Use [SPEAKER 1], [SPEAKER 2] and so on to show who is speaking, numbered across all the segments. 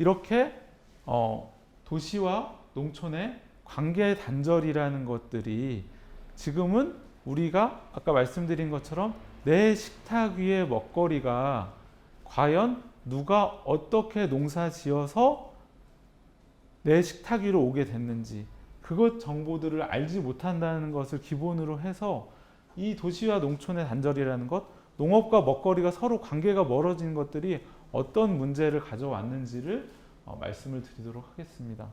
[SPEAKER 1] 이렇게 도시와 농촌의 관계 단절이라는 것들이 지금은 우리가 아까 말씀드린 것처럼 내 식탁 위의 먹거리가 과연 누가 어떻게 농사 지어서 내 식탁 위로 오게 됐는지 그것 정보들을 알지 못한다는 것을 기본으로 해서 이 도시와 농촌의 단절이라는 것, 농업과 먹거리가 서로 관계가 멀어진 것들이 어떤 문제를 가져왔는지를 말씀을 드리도록 하겠습니다.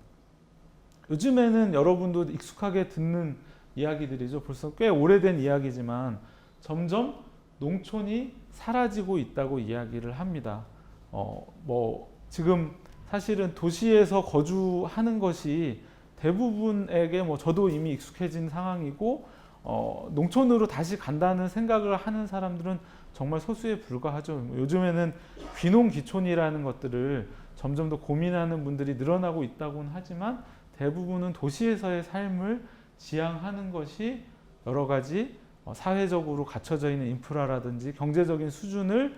[SPEAKER 1] 요즘에는 여러분도 익숙하게 듣는 이야기들이죠. 벌써 꽤 오래된 이야기지만 점점 농촌이 사라지고 있다고 이야기를 합니다. 지금 사실은 도시에서 거주하는 것이 대부분에게 저도 이미 익숙해진 상황이고 농촌으로 다시 간다는 생각을 하는 사람들은 정말 소수에 불과하죠. 요즘에는 귀농귀촌이라는 것들을 점점 더 고민하는 분들이 늘어나고 있다고는 하지만 대부분은 도시에서의 삶을 지향하는 것이 여러 가지 사회적으로 갖춰져 있는 인프라라든지 경제적인 수준을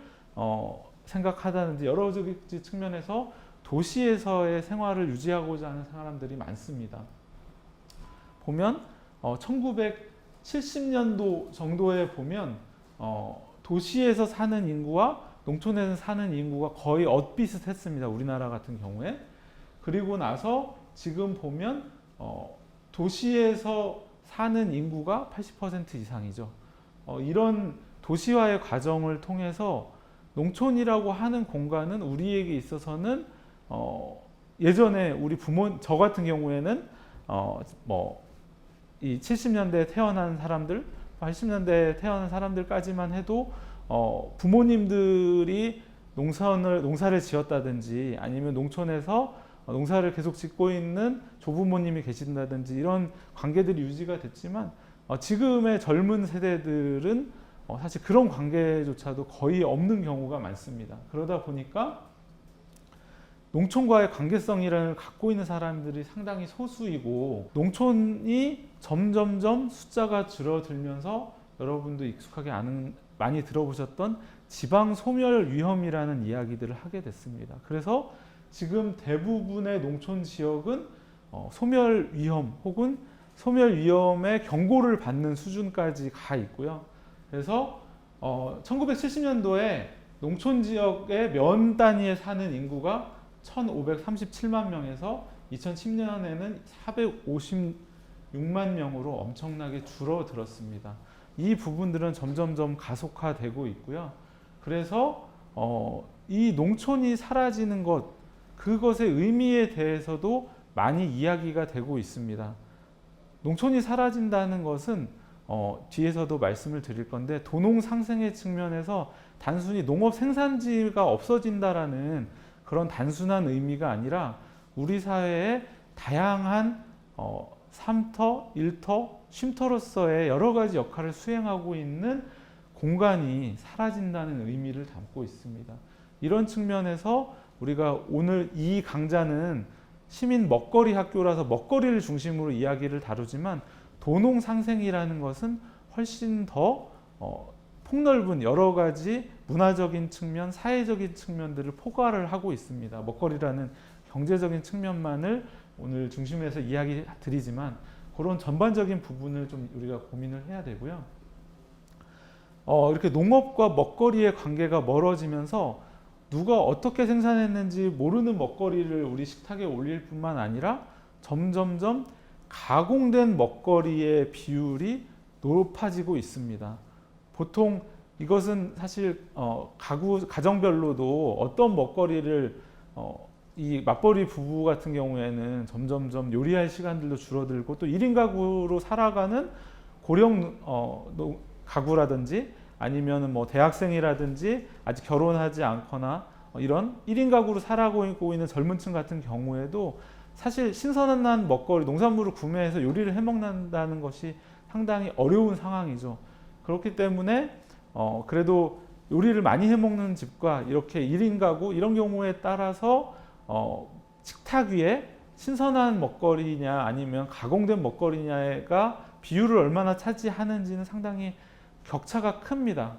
[SPEAKER 1] 생각하다든지 여러 가지 측면에서 도시에서의 생활을 유지하고자 하는 사람들이 많습니다. 보면 1970년도 정도에 보면 도시에서 사는 인구와 농촌에서 사는 인구가 거의 엇비슷했습니다. 우리나라 같은 경우에. 그리고 나서 지금 보면 도시에서 사는 인구가 80% 이상이죠. 이런 도시화의 과정을 통해서 농촌이라고 하는 공간은 우리에게 있어서는 예전에 우리 저 같은 경우에는 이 70년대에 태어난 사람들, 80년대에 태어난 사람들까지만 해도 부모님들이 농사를 지었다든지 아니면 농촌에서 농사를 계속 짓고 있는 조부모님이 계신다든지 이런 관계들이 유지가 됐지만 지금의 젊은 세대들은 사실 그런 관계조차도 거의 없는 경우가 많습니다. 그러다 보니까 농촌과의 관계성이라는 갖고 있는 사람들이 상당히 소수이고 농촌이 점점점 숫자가 줄어들면서 여러분도 익숙하게 많이 들어보셨던 지방 소멸 위험이라는 이야기들을 하게 됐습니다. 그래서 지금 대부분의 농촌 지역은 소멸 위험 혹은 소멸 위험의 경고를 받는 수준까지 가 있고요. 그래서 1970년도에 농촌 지역의 면 단위에 사는 인구가 1,537만 명에서 2010년에는 456만 명으로 엄청나게 줄어들었습니다. 이 부분들은 점점점 가속화되고 있고요. 그래서 이 농촌이 사라지는 것, 그것의 의미에 대해서도 많이 이야기가 되고 있습니다. 농촌이 사라진다는 것은 뒤에서도 말씀을 드릴 건데 도농 상생의 측면에서 단순히 농업 생산지가 없어진다라는 그런 단순한 의미가 아니라 우리 사회의 다양한 삶터, 일터, 쉼터로서의 여러 가지 역할을 수행하고 있는 공간이 사라진다는 의미를 담고 있습니다. 이런 측면에서 우리가 오늘 이 강좌는 시민 먹거리 학교라서 먹거리를 중심으로 이야기를 다루지만 도농 상생이라는 것은 훨씬 더 폭넓은 여러 가지 문화적인 측면, 사회적인 측면들을 포괄을 하고 있습니다. 먹거리라는 경제적인 측면만을 오늘 중심에서 이야기 드리지만 그런 전반적인 부분을 좀 우리가 고민을 해야 되고요. 이렇게 농업과 먹거리의 관계가 멀어지면서 누가 어떻게 생산했는지 모르는 먹거리를 우리 식탁에 올릴 뿐만 아니라 점점점 가공된 먹거리의 비율이 높아지고 있습니다. 보통 이것은 사실 가정별로도 어떤 먹거리를 이 맞벌이 부부 같은 경우에는 점점점 요리할 시간들도 줄어들고 또 1인 가구로 살아가는 고령 가구라든지 아니면 대학생이라든지 아직 결혼하지 않거나 이런 1인 가구로 살아가고 있는 젊은 층 같은 경우에도 사실 신선한 먹거리, 농산물을 구매해서 요리를 해먹는다는 것이 상당히 어려운 상황이죠. 그렇기 때문에 그래도 요리를 많이 해먹는 집과 이렇게 1인 가구 이런 경우에 따라서 식탁 위에 신선한 먹거리냐 아니면 가공된 먹거리냐가 비율을 얼마나 차지하는지는 상당히 격차가 큽니다.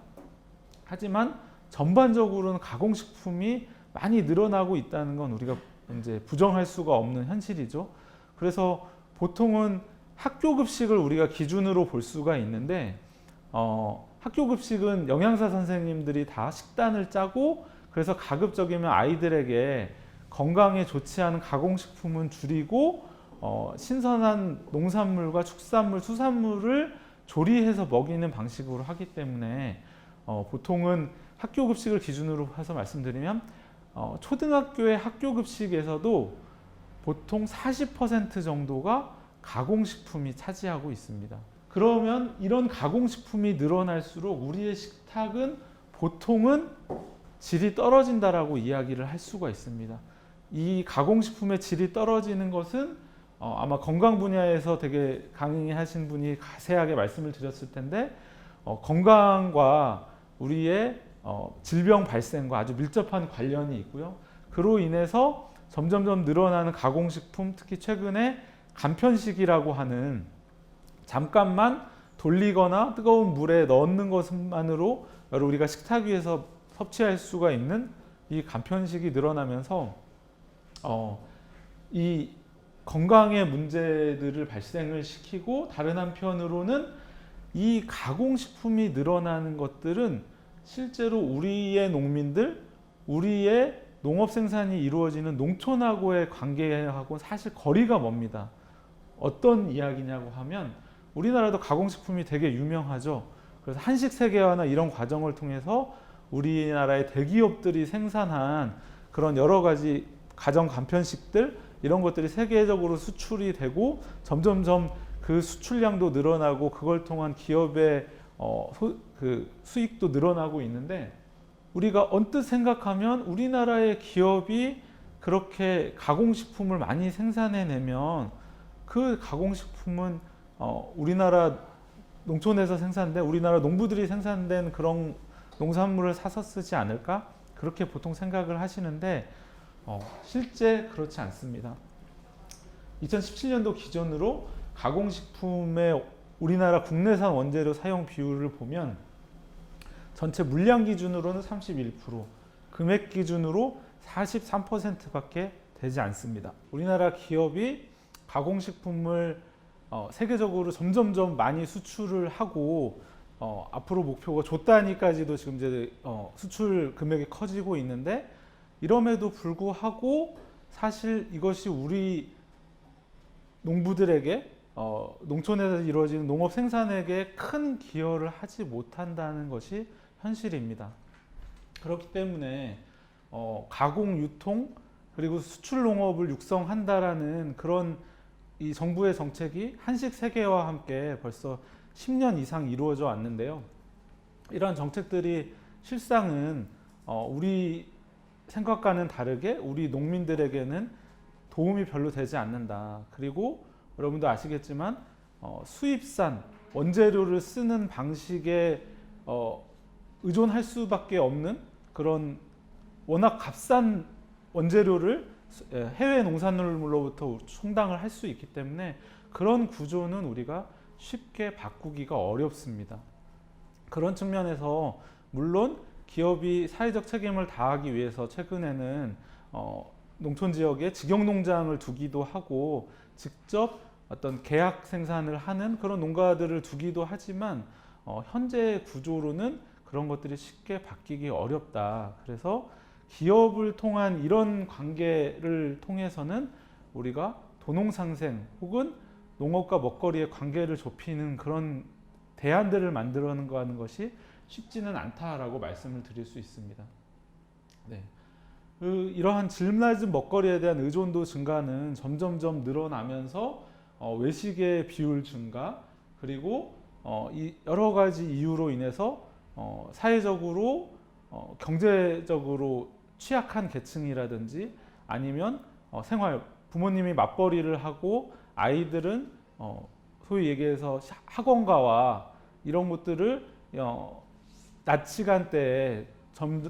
[SPEAKER 1] 하지만 전반적으로는 가공식품이 많이 늘어나고 있다는 건 우리가 이제 부정할 수가 없는 현실이죠. 그래서 보통은 학교 급식을 우리가 기준으로 볼 수가 있는데 학교 급식은 영양사 선생님들이 다 식단을 짜고 그래서 가급적이면 아이들에게 건강에 좋지 않은 가공식품은 줄이고 신선한 농산물과 축산물, 수산물을 조리해서 먹이는 방식으로 하기 때문에 보통은 학교 급식을 기준으로 해서 말씀드리면 초등학교의 학교 급식에서도 보통 40% 정도가 가공식품이 차지하고 있습니다. 그러면 이런 가공식품이 늘어날수록 우리의 식탁은 보통은 질이 떨어진다라고 이야기를 할 수가 있습니다. 이 가공식품의 질이 떨어지는 것은 아마 건강 분야에서 되게 강의하신 분이 자세하게 말씀을 드렸을 텐데 건강과 우리의 질병 발생과 아주 밀접한 관련이 있고요. 그로 인해서 점점점 늘어나는 가공식품, 특히 최근에 간편식이라고 하는 잠깐만 돌리거나 뜨거운 물에 넣는 것만으로 우리가 식탁 위에서 섭취할 수가 있는 이 간편식이 늘어나면서 이 건강의 문제들을 발생을 시키고 다른 한편으로는 이 가공식품이 늘어나는 것들은 실제로 우리의 농민들, 우리의 농업 생산이 이루어지는 농촌하고의 관계하고 사실 거리가 멉니다. 어떤 이야기냐고 하면 우리나라도 가공식품이 되게 유명하죠. 그래서 한식 세계화나 이런 과정을 통해서 우리나라의 대기업들이 생산한 그런 여러 가지 가정 간편식들 이런 것들이 세계적으로 수출이 되고 점점점 그 수출량도 늘어나고 그걸 통한 기업의 그 수익도 늘어나고 있는데 우리가 언뜻 생각하면 우리나라의 기업이 그렇게 가공식품을 많이 생산해내면 그 가공식품은 우리나라 농촌에서 생산된 우리나라 농부들이 생산된 그런 농산물을 사서 쓰지 않을까? 그렇게 보통 생각을 하시는데 실제 그렇지 않습니다. 2017년도 기준으로 가공식품의 우리나라 국내산 원재료 사용 비율을 보면 전체 물량 기준으로는 31%, 금액 기준으로 43%밖에 되지 않습니다. 우리나라 기업이 가공식품을 세계적으로 점점점 많이 수출을 하고 앞으로 목표가 조 단위까지도 지금 이제 수출 금액이 커지고 있는데 이럼에도 불구하고 사실 이것이 우리 농부들에게 농촌에서 이루어지는 농업 생산에게 큰 기여를 하지 못한다는 것이 현실입니다. 그렇기 때문에 가공, 유통 그리고 수출 농업을 육성한다라는 그런 이 정부의 정책이 한식 세계화와 함께 벌써 10년 이상 이루어져 왔는데요. 이러한 정책들이 실상은 우리 생각과는 다르게 우리 농민들에게는 도움이 별로 되지 않는다. 그리고 여러분도 아시겠지만 수입산 원재료를 쓰는 방식에 의존할 수밖에 없는 그런 워낙 값싼 원재료를 해외 농산물로부터 충당을 할 수 있기 때문에 그런 구조는 우리가 쉽게 바꾸기가 어렵습니다. 그런 측면에서 물론 기업이 사회적 책임을 다하기 위해서 최근에는 농촌 지역에 직영농장을 두기도 하고 직접 어떤 계약 생산을 하는 그런 농가들을 두기도 하지만 현재 구조로는 그런 것들이 쉽게 바뀌기 어렵다. 그래서 기업을 통한 이런 관계를 통해서는 우리가 도농상생 혹은 농업과 먹거리의 관계를 좁히는 그런 대안들을 만들어가는 것이 쉽지는 않다라고 말씀을 드릴 수 있습니다. 네. 이러한 질 낮은 먹거리에 대한 의존도 증가는 점점점 늘어나면서 외식의 비율 증가 그리고 여러 가지 이유로 인해서 사회적으로 경제적으로 취약한 계층이라든지 아니면 부모님이 맞벌이를 하고 아이들은 소위 얘기해서 학원가와 이런 것들을 낮 시간대에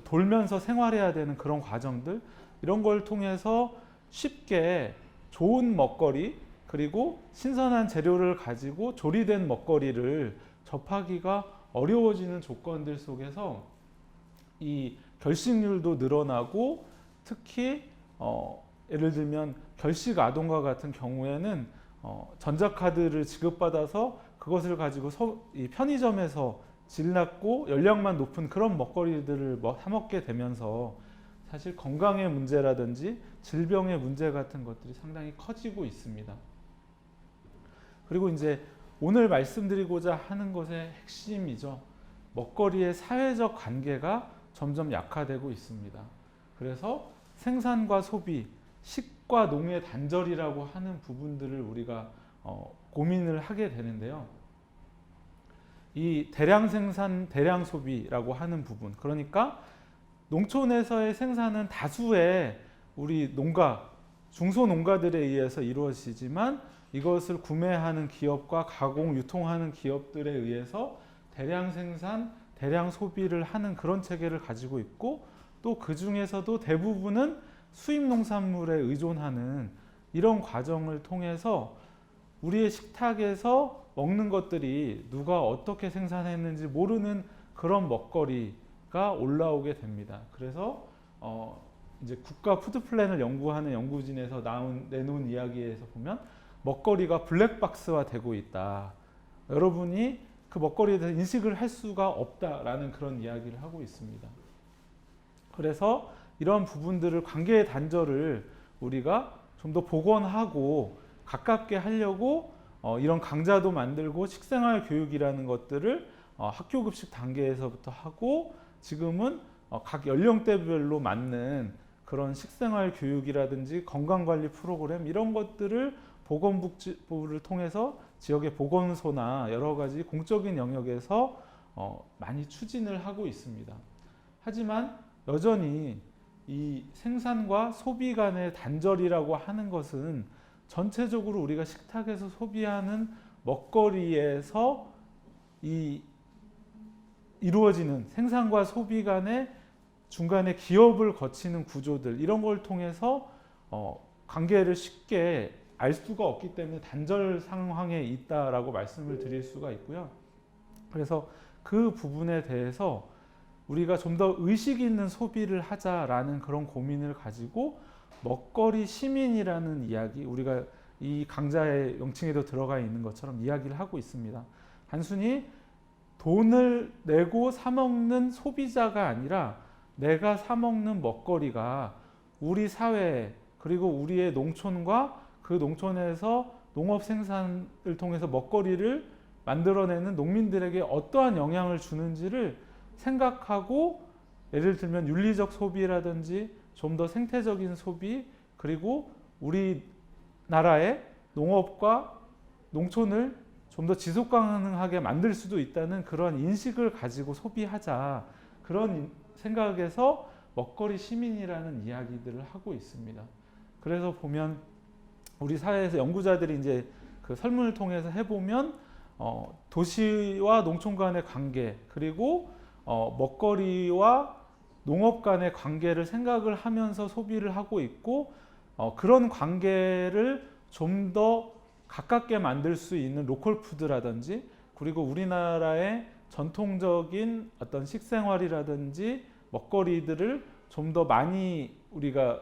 [SPEAKER 1] 돌면서 생활해야 되는 그런 과정들 이런 걸 통해서 쉽게 좋은 먹거리 그리고 신선한 재료를 가지고 조리된 먹거리를 접하기가 어려워지는 조건들 속에서 이 결식률도 늘어나고 특히 예를 들면 결식 아동과 같은 경우에는 전자카드를 지급받아서 그것을 가지고 이 편의점에서 질낮고 열량만 높은 그런 먹거리들을 사 먹게 되면서 사실 건강의 문제라든지 질병의 문제 같은 것들이 상당히 커지고 있습니다. 그리고 이제 오늘 말씀드리고자 하는 것의 핵심이죠. 먹거리의 사회적 관계가 점점 약화되고 있습니다. 그래서 생산과 소비, 식과 농의 단절이라고 하는 부분들을 우리가 고민을 하게 되는데요. 이 대량 생산, 대량 소비라고 하는 부분, 그러니까 농촌에서의 생산은 다수의 우리 농가, 중소농가들에 의해서 이루어지지만 이것을 구매하는 기업과 가공, 유통하는 기업들에 의해서 대량 생산, 대량 소비를 하는 그런 체계를 가지고 있고, 또 그 중에서도 대부분은 수입 농산물에 의존하는 이런 과정을 통해서 우리의 식탁에서 먹는 것들이 누가 어떻게 생산했는지 모르는 그런 먹거리가 올라오게 됩니다. 그래서 이제 국가 푸드 플랜을 연구하는 연구진에서 내놓은 이야기에서 보면 먹거리가 블랙박스화 되고 있다. 여러분이 그 먹거리에 대해서 인식을 할 수가 없다라는 그런 이야기를 하고 있습니다. 그래서 이런 부분들을, 관계의 단절을 우리가 좀 더 복원하고 가깝게 하려고 이런 강좌도 만들고 식생활 교육이라는 것들을 학교 급식 단계에서부터 하고, 지금은 각 연령대별로 맞는 그런 식생활 교육이라든지 건강관리 프로그램 이런 것들을 보건복지부를 통해서 지역의 보건소나 여러 가지 공적인 영역에서 많이 추진을 하고 있습니다. 하지만 여전히 이 생산과 소비 간의 단절이라고 하는 것은 전체적으로 우리가 식탁에서 소비하는 먹거리에서 이루어지는 생산과 소비 간의 중간에 기업을 거치는 구조들, 이런 걸 통해서 관계를 쉽게 알 수가 없기 때문에 단절 상황에 있다라고 말씀을 드릴 수가 있고요. 그래서 그 부분에 대해서 우리가 좀 더 의식 있는 소비를 하자라는 그런 고민을 가지고 먹거리 시민이라는 이야기, 우리가 이 강좌의 명칭에도 들어가 있는 것처럼 이야기를 하고 있습니다. 단순히 돈을 내고 사 먹는 소비자가 아니라 내가 사 먹는 먹거리가 우리 사회, 그리고 우리의 농촌과 그 농촌에서 농업 생산을 통해서 먹거리를 만들어내는 농민들에게 어떠한 영향을 주는지를 생각하고, 예를 들면 윤리적 소비라든지 좀 더 생태적인 소비, 그리고 우리나라의 농업과 농촌을 좀 더 지속 가능하게 만들 수도 있다는 그런 인식을 가지고 소비하자, 그런 생각에서 먹거리 시민이라는 이야기들을 하고 있습니다. 그래서 보면 우리 사회에서 연구자들이 이제 그 설문을 통해서 해보면 도시와 농촌 간의 관계, 그리고 먹거리와 농업 간의 관계를 생각을 하면서 소비를 하고 있고, 그런 관계를 좀 더 가깝게 만들 수 있는 로컬 푸드라든지, 그리고 우리나라의 전통적인 어떤 식생활이라든지 먹거리들을 좀 더 많이 우리가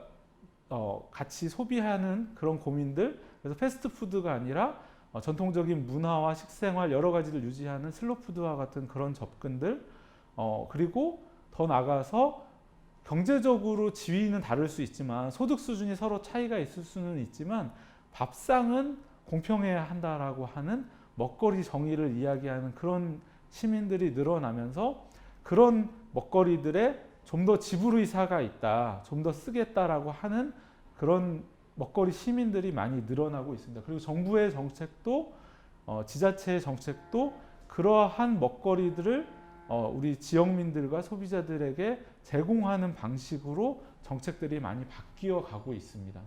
[SPEAKER 1] 같이 소비하는 그런 고민들, 그래서 패스트푸드가 아니라 전통적인 문화와 식생활 여러 가지를 유지하는 슬로푸드와 같은 그런 접근들, 그리고 더 나아가서 경제적으로 지위는 다를 수 있지만, 소득 수준이 서로 차이가 있을 수는 있지만 밥상은 공평해야 한다라고 하는 먹거리 정의를 이야기하는 그런 시민들이 늘어나면서, 그런 먹거리들에 좀 더 지불의사가 있다, 좀 더 쓰겠다라고 하는 그런 먹거리 시민들이 많이 늘어나고 있습니다. 그리고 정부의 정책도 지자체의 정책도 그러한 먹거리들을 우리 지역민들과 소비자들에게 제공하는 방식으로 정책들이 많이 바뀌어 가고 있습니다.